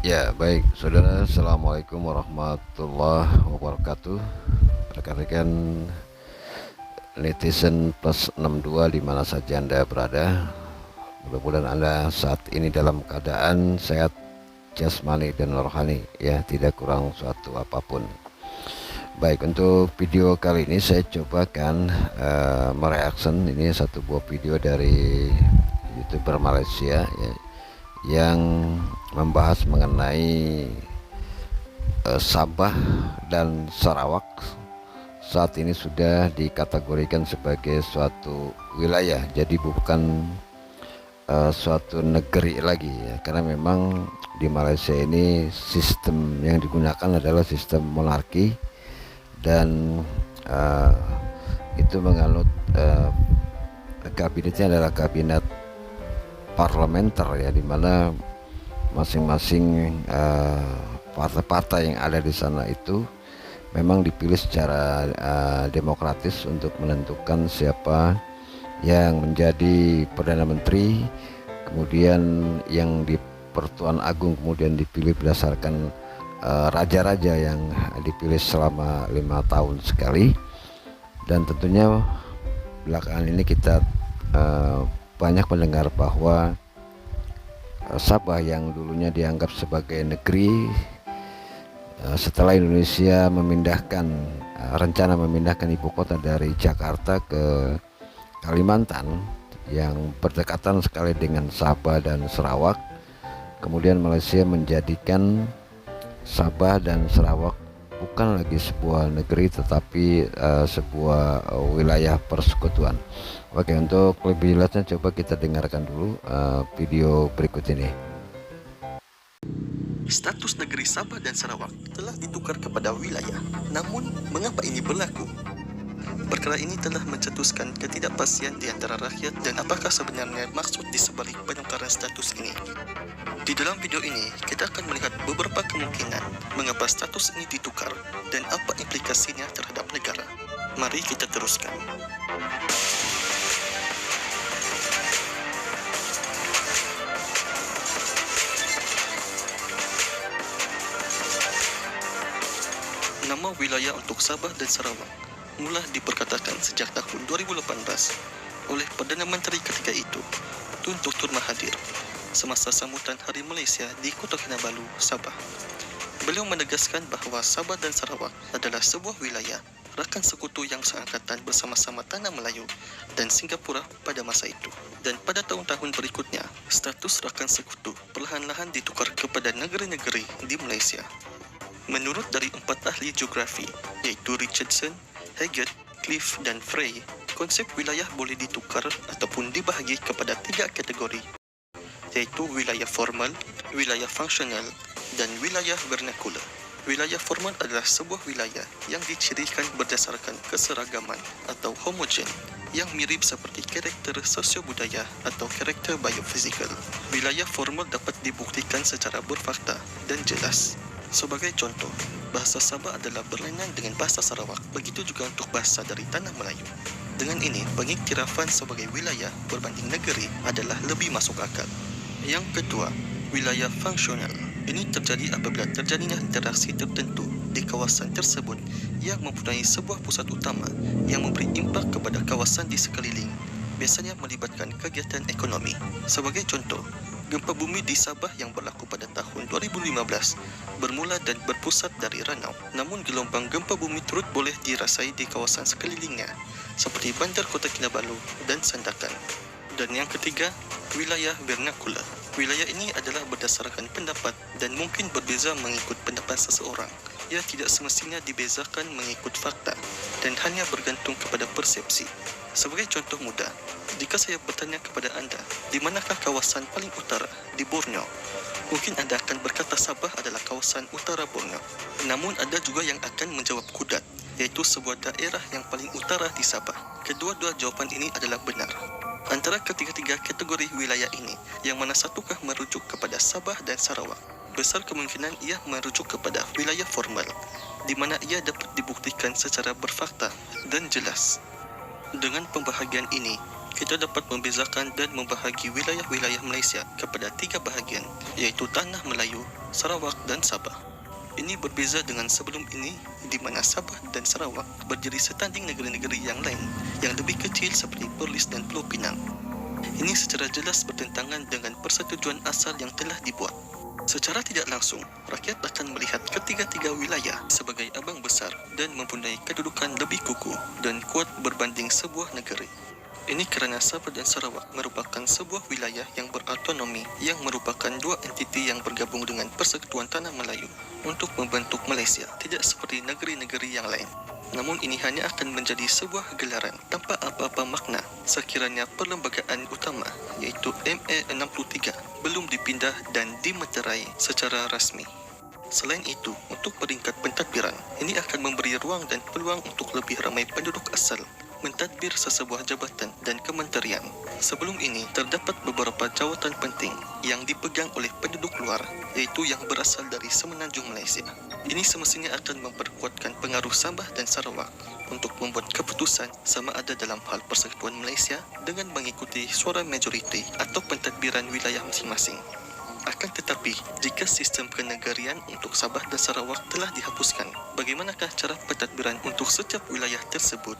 Ya, baik, saudara. Assalamualaikum warahmatullahi wabarakatuh. Rekan-rekan netizen plus 62 di mana saja Anda berada. Mudah-mudahan Anda saat ini dalam keadaan sehat jasmani dan rohani, ya, tidak kurang suatu apapun. Baik, untuk video kali ini saya cobakan mereaction ini satu buah video dari YouTuber Malaysia, ya, yang membahas mengenai Sabah dan Sarawak saat ini sudah dikategorikan sebagai suatu wilayah, jadi bukan suatu negeri lagi, ya, karena memang di Malaysia ini sistem yang digunakan adalah sistem monarki dan itu menganut kabinetnya adalah kabinet parlementer, ya, dimana masing-masing partai-partai yang ada di sana itu memang dipilih secara demokratis untuk menentukan siapa yang menjadi Perdana Menteri, kemudian yang di Pertuan Agung kemudian dipilih berdasarkan raja-raja yang dipilih selama 5 tahun sekali. Dan tentunya belakangan ini kita banyak mendengar bahwa Sabah yang dulunya dianggap sebagai negeri, setelah Indonesia memindahkan rencana memindahkan ibu kota dari Jakarta ke Kalimantan yang berdekatan sekali dengan Sabah dan Sarawak, kemudian Malaysia menjadikan Sabah dan Sarawak bukan lagi sebuah negeri tetapi sebuah wilayah persekutuan. Oke, untuk lebih jelasnya coba kita dengarkan dulu video berikut ini. Status negeri Sabah dan Sarawak telah ditukar kepada wilayah. Namun, mengapa ini berlaku? Perkara ini telah mencetuskan ketidakpastian di antara rakyat dan apakah sebenarnya maksud di sebalik penukaran status ini. Di dalam video ini, kita akan melihat beberapa kemungkinan mengapa status ini ditukar dan apa implikasinya terhadap negara. Mari kita teruskan. Nama wilayah untuk Sabah dan Sarawak mula diperkatakan sejak tahun 2018 oleh Perdana Menteri ketika itu, Tun Dr. Mahathir, semasa sambutan Hari Malaysia di Kota Kinabalu, Sabah. Beliau menegaskan bahawa Sabah dan Sarawak adalah sebuah wilayah rakan sekutu yang seangkatan bersama-sama Tanah Melayu dan Singapura pada masa itu. Dan pada tahun-tahun berikutnya, status rakan sekutu perlahan-lahan ditukar kepada negeri-negeri di Malaysia. Menurut dari 4 ahli geografi, iaitu Richardson, Haggett, Cliff dan Frey, konsep wilayah boleh ditukar ataupun dibahagi kepada 3 kategori, iaitu wilayah formal, wilayah fungsional, dan wilayah vernacular. Wilayah formal adalah sebuah wilayah yang dicirikan berdasarkan keseragaman atau homogen yang mirip seperti karakter sosio-budaya atau karakter biofizikal. Wilayah formal dapat dibuktikan secara berfakta dan jelas. Sebagai contoh, bahasa Sabah adalah berlainan dengan bahasa Sarawak, begitu juga untuk bahasa dari Tanah Melayu. Dengan ini, pengiktirafan sebagai wilayah berbanding negeri adalah lebih masuk akal. Yang kedua, wilayah fungsional. Ini terjadi apabila terjadinya interaksi tertentu di kawasan tersebut yang mempunyai sebuah pusat utama yang memberi impak kepada kawasan di sekeliling, biasanya melibatkan kegiatan ekonomi. Sebagai contoh, gempa bumi di Sabah yang berlaku pada tahun 2015 bermula dan berpusat dari Ranau. Namun gelombang gempa bumi turut boleh dirasai di kawasan sekelilingnya, seperti bandar Kota Kinabalu dan Sandakan. Dan yang ketiga, wilayah vernacular. Wilayah ini adalah berdasarkan pendapat dan mungkin berbeza mengikut pendapat seseorang. Ia tidak semestinya dibezakan mengikut fakta dan hanya bergantung kepada persepsi. Sebagai contoh mudah, jika saya bertanya kepada anda, di manakah kawasan paling utara di Borneo? Mungkin anda akan berkata Sabah adalah kawasan utara Borneo. Namun ada juga yang akan menjawab Kudat, iaitu sebuah daerah yang paling utara di Sabah. Kedua-dua jawapan ini adalah benar. Antara ketiga-tiga kategori wilayah ini, yang mana satukah merujuk kepada Sabah dan Sarawak? Besar kemungkinan ia merujuk kepada wilayah formal, di mana ia dapat dibuktikan secara berfakta dan jelas. Dengan pembahagian ini, kita dapat membezakan dan membahagi wilayah-wilayah Malaysia kepada 3 bahagian, iaitu Tanah Melayu, Sarawak dan Sabah. Ini berbeza dengan sebelum ini di mana Sabah dan Sarawak berdiri setanding negeri-negeri yang lain yang lebih kecil seperti Perlis dan Pulau Pinang. Ini secara jelas bertentangan dengan persetujuan asal yang telah dibuat. Secara tidak langsung, rakyat akan melihat ketiga-tiga wilayah sebagai abang besar dan mempunyai kedudukan lebih kukuh dan kuat berbanding sebuah negeri. Ini kerana Sabah dan Sarawak merupakan sebuah wilayah yang berautonomi yang merupakan dua entiti yang bergabung dengan Persekutuan Tanah Melayu untuk membentuk Malaysia, tidak seperti negeri-negeri yang lain. Namun ini hanya akan menjadi sebuah gelaran tanpa apa-apa makna sekiranya perlembagaan utama iaitu MA63 belum dipindah dan dimeterai secara rasmi. Selain itu, untuk peringkat pentadbiran, ini akan memberi ruang dan peluang untuk lebih ramai penduduk asal mentadbir sesebuah jabatan dan kementerian. Sebelum ini, terdapat beberapa jawatan penting yang dipegang oleh penduduk luar, iaitu yang berasal dari semenanjung Malaysia. Ini semestinya akan memperkuatkan pengaruh Sabah dan Sarawak untuk membuat keputusan sama ada dalam hal Persekutuan Malaysia dengan mengikuti suara majoriti atau pentadbiran wilayah masing-masing. Akan tetapi, jika sistem kenegarian untuk Sabah dan Sarawak telah dihapuskan, bagaimanakah cara pentadbiran untuk setiap wilayah tersebut?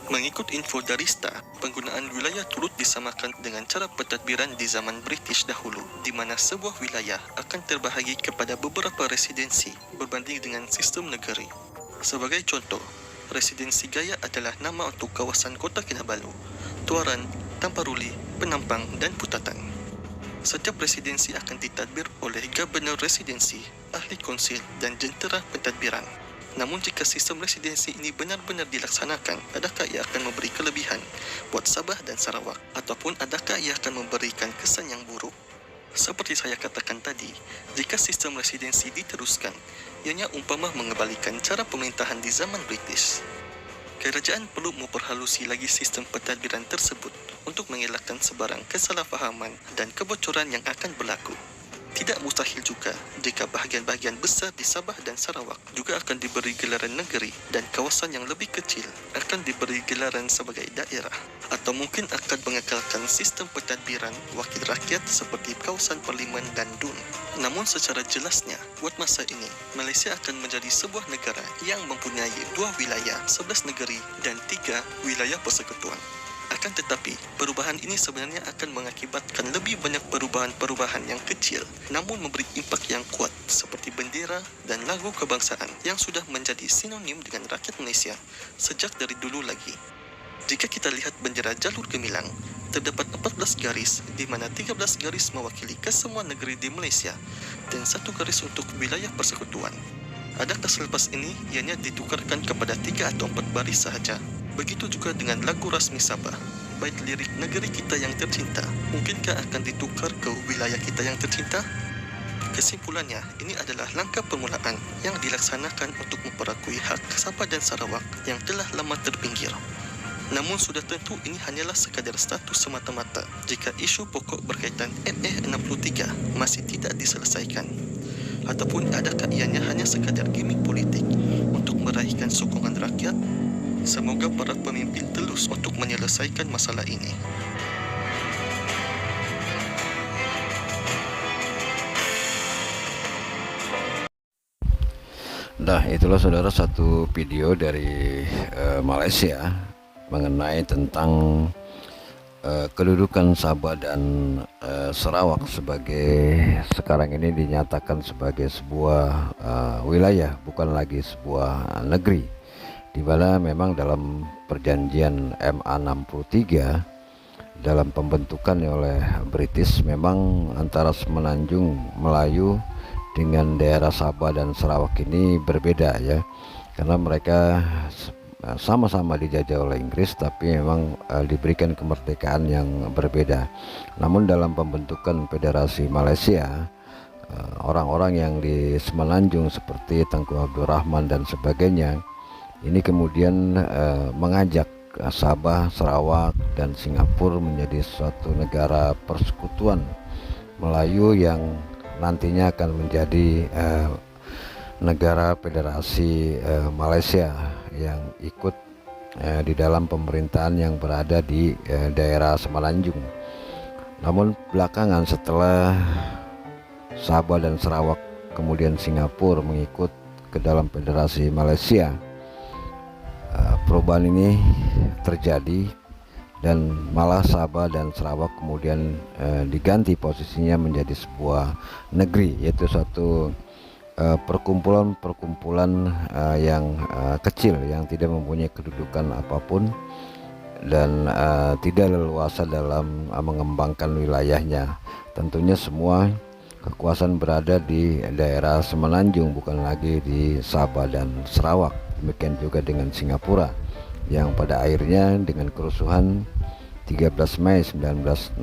Mengikut info dari STA, penggunaan wilayah turut disamakan dengan cara pentadbiran di zaman British dahulu, di mana sebuah wilayah akan terbahagi kepada beberapa residensi berbanding dengan sistem negeri. Sebagai contoh, Residensi Gaya adalah nama untuk kawasan Kota Kinabalu, Tuaran, Tamparuli, Penampang dan Putatan. Setiap residensi akan ditadbir oleh Gubernur Residensi, Ahli Konsil dan Jentera Pentadbiran. Namun jika sistem residensi ini benar-benar dilaksanakan, adakah ia akan memberi kelebihan buat Sabah dan Sarawak ataupun adakah ia akan memberikan kesan yang buruk? Seperti saya katakan tadi, jika sistem residensi diteruskan, ianya umpama mengembalikan cara pemerintahan di zaman British. Kerajaan perlu memperhalusi lagi sistem pentadbiran tersebut untuk mengelakkan sebarang kesalahfahaman dan kebocoran yang akan berlaku. Tidak mustahil juga jika bahagian-bahagian besar di Sabah dan Sarawak juga akan diberi gelaran negeri dan kawasan yang lebih kecil akan diberi gelaran sebagai daerah, atau mungkin akan mengekalkan sistem pentadbiran wakil rakyat seperti kawasan parlimen dan DUN. Namun secara jelasnya, buat masa ini, Malaysia akan menjadi sebuah negara yang mempunyai 2 wilayah, 11 negeri dan 3 wilayah persekutuan. Akan tetapi, perubahan ini sebenarnya akan mengakibatkan lebih banyak perubahan-perubahan yang kecil namun memberi impak yang kuat seperti bendera dan lagu kebangsaan yang sudah menjadi sinonim dengan rakyat Malaysia sejak dari dulu lagi. Jika kita lihat bendera jalur gemilang, terdapat 14 garis di mana 13 garis mewakili kesemua negeri di Malaysia dan 1 garis untuk wilayah persekutuan. Adakah selepas ini ianya ditukarkan kepada 3 atau 4 baris sahaja? Begitu juga dengan lagu rasmi Sabah. Bait lirik negeri kita yang tercinta, mungkinkah akan ditukar ke wilayah kita yang tercinta? Kesimpulannya, ini adalah langkah permulaan yang dilaksanakan untuk memperakui hak Sabah dan Sarawak yang telah lama terpinggir. Namun sudah tentu ini hanyalah sekadar status semata-mata jika isu pokok berkaitan MA63 masih tidak diselesaikan. Ataupun adakah ianya hanya sekadar gimmick politik untuk meraihkan sokongan rakyat? Semoga para pemimpin telus untuk menyelesaikan masalah ini. Nah, itulah saudara satu video dari Malaysia mengenai tentang kedudukan Sabah dan Sarawak sebagai sekarang ini dinyatakan sebagai sebuah wilayah, bukan lagi sebuah negeri, di mana memang dalam perjanjian MA63 dalam pembentukan oleh British memang antara semenanjung Melayu dengan daerah Sabah dan Sarawak ini berbeda ya, karena mereka sama-sama dijajah oleh Inggris tapi memang diberikan kemerdekaan yang berbeda. Namun dalam pembentukan Federasi Malaysia, orang-orang yang di semenanjung seperti Tengku Abdul Rahman dan sebagainya ini kemudian mengajak Sabah, Sarawak dan Singapura menjadi suatu negara persekutuan Melayu yang nantinya akan menjadi negara federasi Malaysia yang ikut di dalam pemerintahan yang berada di daerah Semenanjung. Namun belakangan setelah Sabah dan Sarawak kemudian Singapura mengikut ke dalam Federasi Malaysia, perubahan ini terjadi dan malah Sabah dan Sarawak kemudian diganti posisinya menjadi sebuah negeri, yaitu suatu perkumpulan yang kecil yang tidak mempunyai kedudukan apapun dan tidak leluasa dalam mengembangkan wilayahnya. Tentunya semua kekuasaan berada di daerah Semenanjung, bukan lagi di Sabah dan Sarawak. Demikian juga dengan Singapura yang pada akhirnya dengan kerusuhan 13 Mei 1969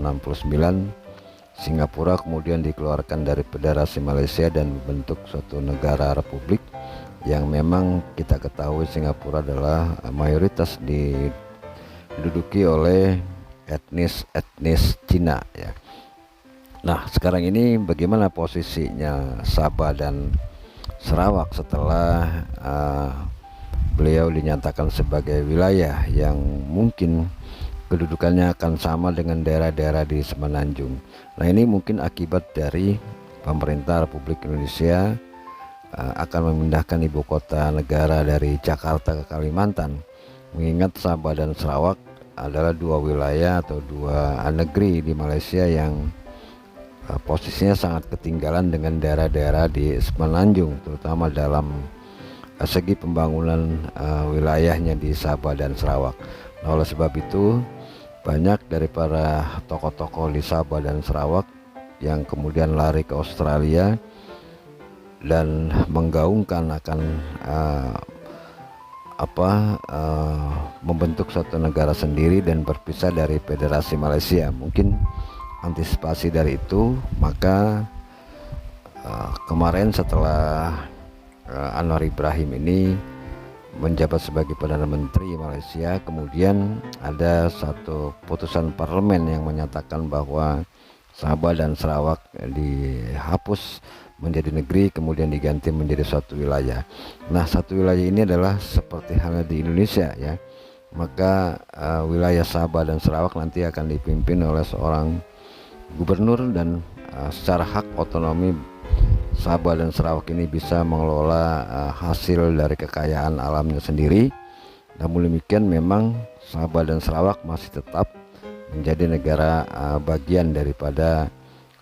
Singapura kemudian dikeluarkan dari Federasi Malaysia dan membentuk suatu negara republik yang memang kita ketahui Singapura adalah mayoritas diduduki oleh etnis Cina ya. Nah, sekarang ini bagaimana posisinya Sabah dan Sarawak setelah beliau dinyatakan sebagai wilayah yang mungkin kedudukannya akan sama dengan daerah-daerah di Semenanjung. Nah, ini mungkin akibat dari pemerintah Republik Indonesia akan memindahkan ibu kota negara dari Jakarta ke Kalimantan, mengingat Sabah dan Sarawak adalah dua wilayah atau dua negeri di Malaysia yang posisinya sangat ketinggalan dengan daerah-daerah di Semenanjung, terutama dalam segi pembangunan wilayahnya di Sabah dan Sarawak. Nah, oleh sebab itu banyak dari para tokoh-tokoh di Sabah dan Sarawak yang kemudian lari ke Australia dan menggaungkan akan membentuk suatu negara sendiri dan berpisah dari Federasi Malaysia. Mungkin antisipasi dari itu, maka kemarin setelah Anwar Ibrahim ini menjabat sebagai Perdana Menteri Malaysia, kemudian ada satu putusan parlemen yang menyatakan bahwa Sabah dan Sarawak dihapus menjadi negeri kemudian diganti menjadi suatu wilayah. Nah, satu wilayah ini adalah seperti halnya di Indonesia ya. Maka wilayah Sabah dan Sarawak nanti akan dipimpin oleh seorang gubernur dan secara hak otonomi Sabah dan Sarawak ini bisa mengelola hasil dari kekayaan alamnya sendiri. Namun demikian memang Sabah dan Sarawak masih tetap menjadi negara bagian daripada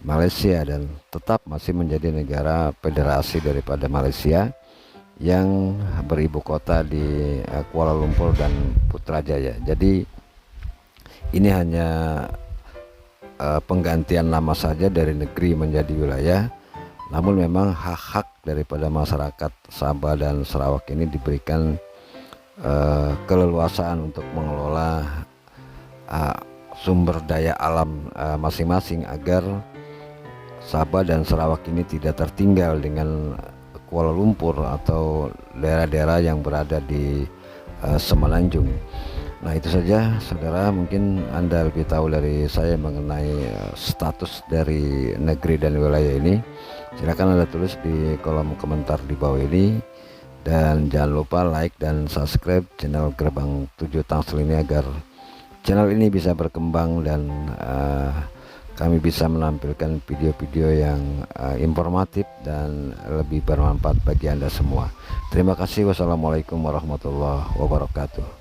Malaysia dan tetap masih menjadi negara federasi daripada Malaysia yang beribu kota di Kuala Lumpur dan Putrajaya. Jadi ini hanya penggantian nama saja dari negeri menjadi wilayah. Namun memang hak-hak daripada masyarakat Sabah dan Sarawak ini diberikan keleluasaan untuk mengelola sumber daya alam masing-masing agar Sabah dan Sarawak ini tidak tertinggal dengan Kuala Lumpur atau daerah-daerah yang berada di Semenanjung. Nah, itu saja saudara, mungkin Anda lebih tahu dari saya mengenai status dari negeri dan wilayah ini. Silakan Anda tulis di kolom komentar di bawah ini, dan jangan lupa like dan subscribe channel Gerbang 7 Tangsel ini agar channel ini bisa berkembang dan kami bisa menampilkan video-video yang informatif dan lebih bermanfaat bagi Anda semua. Terima kasih. Wassalamualaikum warahmatullahi wabarakatuh.